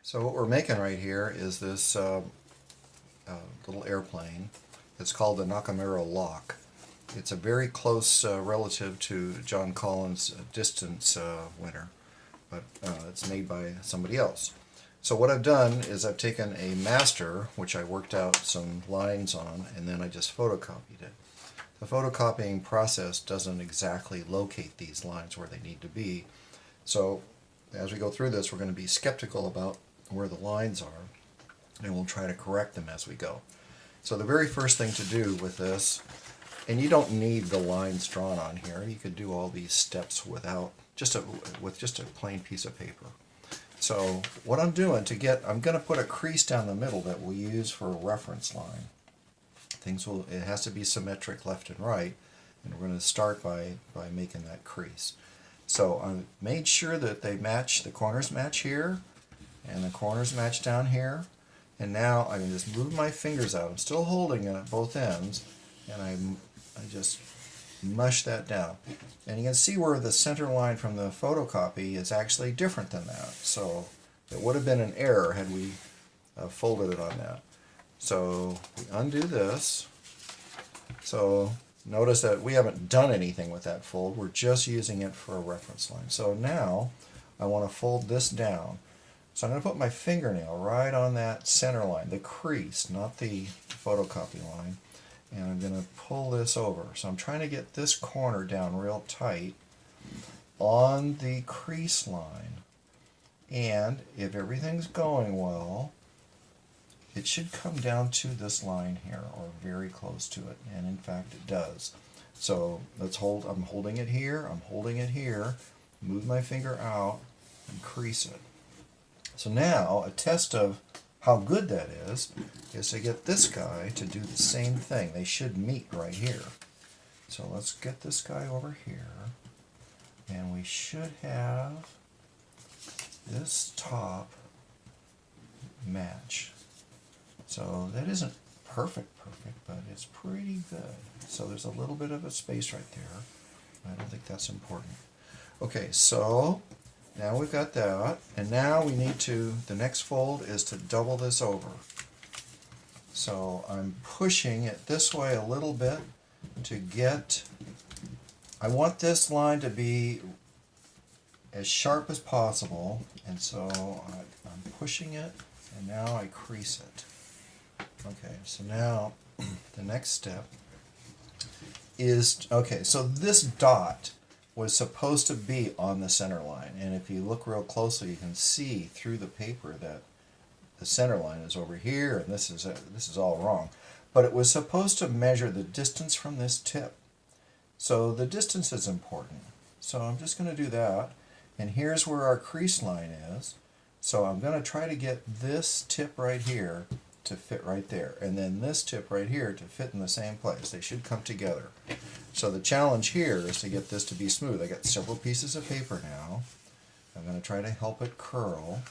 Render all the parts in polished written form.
So what we're making right here is this little airplane. It's called the Nakamura Lock. It's a very close relative to John Collins' Distance winner, but it's made by somebody else. So what I've done is I've taken a master, which I worked out some lines on, and then I just photocopied it. The photocopying process doesn't exactly locate these lines where they need to be. So as we go through this, we're going to be skeptical about where the lines are, and we'll try to correct them as we go. So the very first thing to do with this, and you don't need the lines drawn on here, you could do all these steps without with just a plain piece of paper. So what I'm doing I'm going to put a crease down the middle that we'll use for a reference line. It has to be symmetric left and right, and we're going to start by making that crease. So I made sure that they match, the corners match here, and the corners match down here. And now I can just move my fingers out. I'm still holding it at both ends, and I just mush that down. And you can see where the center line from the photocopy is actually different than that. So it would have been an error had we folded it on that. So we undo this. So notice that we haven't done anything with that fold. We're just using it for a reference line. So now I want to fold this down. So I'm going to put my fingernail right on that center line, the crease, not the photocopy line. And I'm going to pull this over. So I'm trying to get this corner down real tight on the crease line. And if everything's going well, it should come down to this line here, or very close to it, and in fact it does. So I'm holding it here, move my finger out, and crease it. So now, a test of how good that is to get this guy to do the same thing. They should meet right here. So let's get this guy over here, and we should have this top match. So that isn't perfect, but it's pretty good. So there's a little bit of a space right there. I don't think that's important. Okay, so now we've got that, and now we need the next fold is to double this over. So I'm pushing it this way a little bit I want this line to be as sharp as possible, and so I'm pushing it, and now I crease it. Okay, so now the next step is, okay, so this dot was supposed to be on the center line, and if you look real closely you can see through the paper that the center line is over here, and this is all wrong. But it was supposed to measure the distance from this tip. So the distance is important. So I'm just going to do that, and here's where our crease line is. So I'm going to try to get this tip right here to fit right there, and then this tip right here to fit in the same place. They should come together. So the challenge here is to get this to be smooth. I got several pieces of paper now. I'm going to try to help it curl.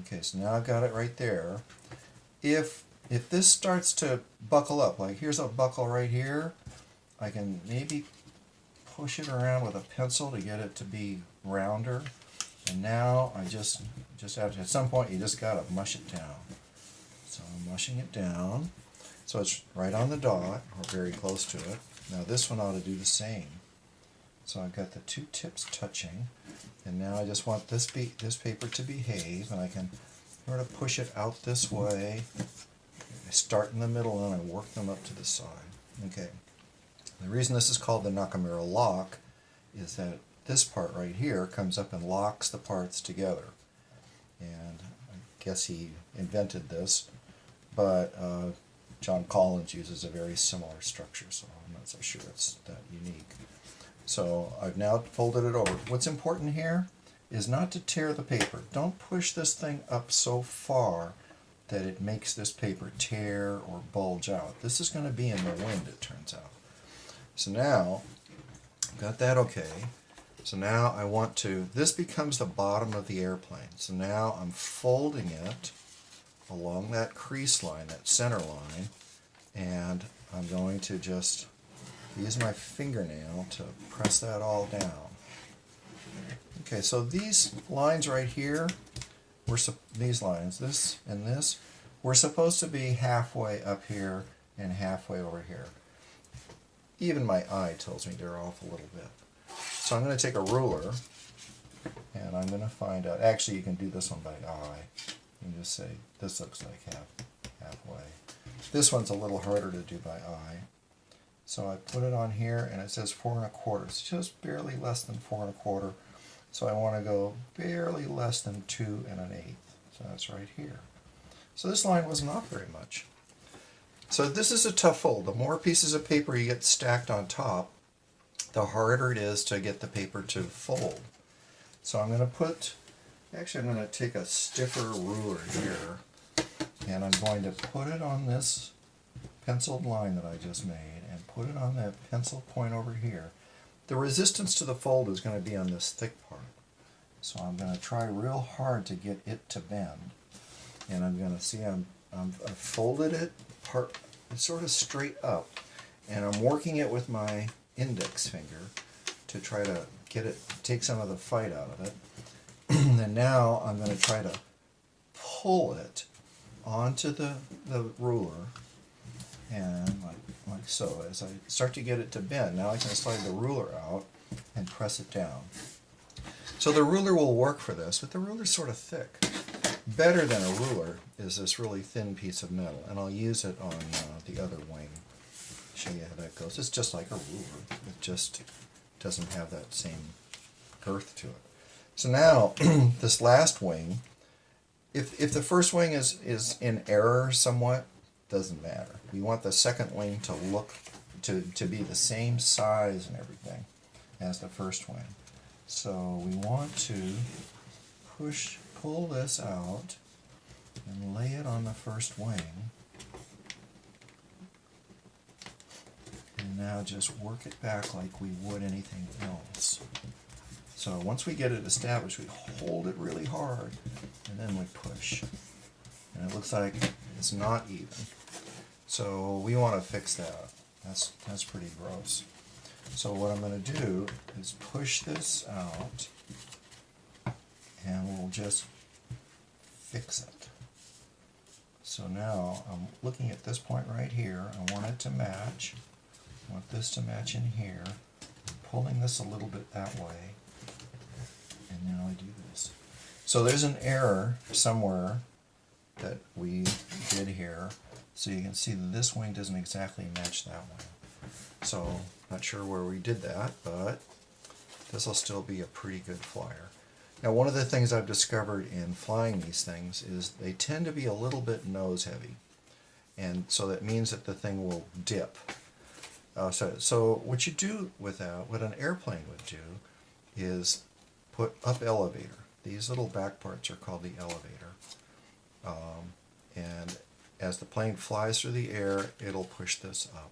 Okay, so now I've got it right there. If this starts to buckle up, like here's a buckle right here, I can maybe push it around with a pencil to get it to be rounder. And now I just have to, at some point you just got to mush it down. So I'm mushing it down, so it's right on the dot, or very close to it. Now this one ought to do the same. So I've got the two tips touching, and now I just want this paper to behave, and I can sort of push it out this way. I start in the middle and I work them up to the side. Okay. The reason this is called the Nakamura Lock is that this part right here comes up and locks the parts together. And I guess he invented this, but John Collins uses a very similar structure, so I'm not so sure it's that unique. So I've now folded it over. What's important here is not to tear the paper. Don't push this thing up so far that it makes this paper tear or bulge out. This is going to be in the wind, it turns out. So now, I've got that okay. So now I want to, this becomes the bottom of the airplane. So now I'm folding it along that crease line, that center line, and I'm going to just use my fingernail to press that all down. Okay, so these lines right here, these lines, this and this, we're supposed to be halfway up here and halfway over here. Even my eye tells me they're off a little bit. So I'm going to take a ruler and I'm going to find out, actually you can do this one by eye. You can just say, this looks like halfway. This one's a little harder to do by eye. So I put it on here and it says 4 1/4. It's just barely less than 4 1/4. So I want to go barely less than 2 1/8. So that's right here. So this line wasn't off very much. So this is a tough fold. The more pieces of paper you get stacked on top, the harder it is to get the paper to fold. So I'm going to put, actually I'm going to take a stiffer ruler here and I'm going to put it on this penciled line that I just made and put it on that pencil point over here. The resistance to the fold is going to be on this thick part. So I'm going to try real hard to get it to bend. And I'm going to see I've folded it sort of straight up. And I'm working it with my index finger to try to get it, take some of the fight out of it. And now I'm going to try to pull it onto the ruler, and like so. As I start to get it to bend, now I can slide the ruler out and press it down. So the ruler will work for this, but the ruler's sort of thick. Better than a ruler is this really thin piece of metal, and I'll use it on the other wing. Show you how that goes. It's just like a ruler. It just doesn't have that same girth to it. So now this last wing, if the first wing is in error somewhat, doesn't matter. We want the second wing to look to be the same size and everything as the first wing. So we want to pull this out and lay it on the first wing. And now just work it back like we would anything else. So once we get it established, we hold it really hard and then we push. And it looks like it's not even. So we want to fix that. That's pretty gross. So what I'm going to do is push this out and we'll just fix it. So now I'm looking at this point right here. I want it to match. I want this to match in here. I'm pulling this a little bit that way. And now I do this. So there's an error somewhere that we did here. So you can see that this wing doesn't exactly match that one. So not sure where we did that, but this will still be a pretty good flyer. Now one of the things I've discovered in flying these things is they tend to be a little bit nose heavy. And so that means that the thing will dip. So what you do with that, what an airplane would do, is put up elevator. These little back parts are called the elevator. And as the plane flies through the air, it'll push this up.